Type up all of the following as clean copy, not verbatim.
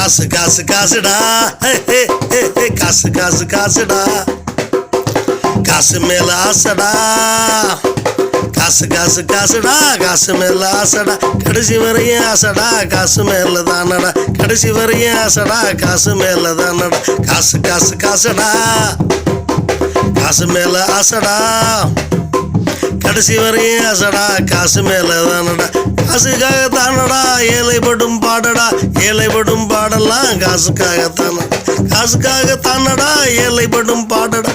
காசு காசு காசுடா, காசு காசு காசுடா, காசு மேல ஆசடா, காசு காசு காசுடா, காசு மேல ஆசடா, கடைசி வரையும் ஆசடா, காசு மேல தானடா, கடைசி வரையும் ஆசடா, காசு மேல தானடா, காசு காசு காசுடா, காசு மேல ஆசடா, கடைசி வரையும் ஆசடா, காசு மேல தானடா, காசுக்காக தானடா ஏழைப்படும் பாடடா, ஏழைப்படும் பாடலாம் காசுக்காகத்தான, காசுக்காக தானடா ஏழைப்படும் பாடடா,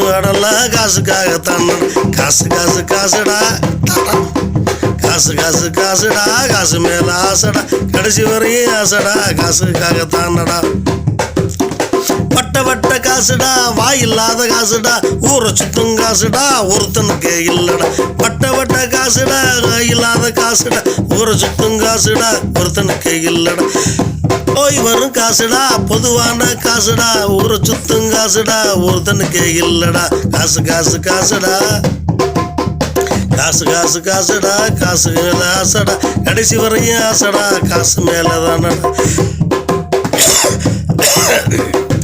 பாடலாம் காசுக்காக தானடா, காசு காசு காசுடா, காசு காசு காசுடா, காசு மேல ஆசடா, கடைசி வரையும் ஆசடா, காசுக்காக தானடா, வட்ட வட்ட காசுடா, வாயில்லாத காசுடா, ஊரை சுத்தும் காசுடா, ஒருத்தனுக்கு இல்லடா, வட்ட வட்ட காசுடா, வாயில்லாத காசுடா, ஊரை சுத்தும் காசுடா, ஒருத்தனுக்கு இல்லடா, போய் வரும் காசுடா, பொதுவான காசுடா, ஊரை சுத்தும் காசுடா, ஒருத்தனுக்கு இல்லடா, காசு காசு காசுடா, காசு காசு காசுடா, காசு மேல ஆசடா, கடைசி வரையும் ஆசடா, காசு மேலதானடா,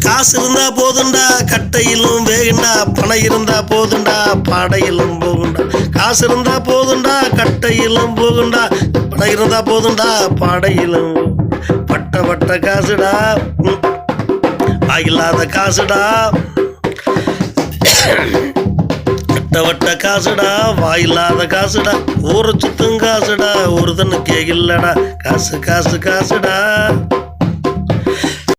காசு இருந்தா போதுண்டா, கட்டையிலும் வேகுண்டா, பணம் இருந்தா போதுண்டா, பாடையிலும் போகுண்டா, காசு இருந்தா போதுண்டா, கட்டையிலும் போகுண்டா, பணம் இருந்தா போதுண்டா, பாடையிலும், பட்ட பட்ட காசுடா, ஆகில்லாத காசுடா, வட்ட வட்ட காசுடா, வாயில்லாத காசுடா, ஊரை சுத்தும் காசுடா, ஒருத்தனுக்கே இல்லடா, காசு காசு காசுடா.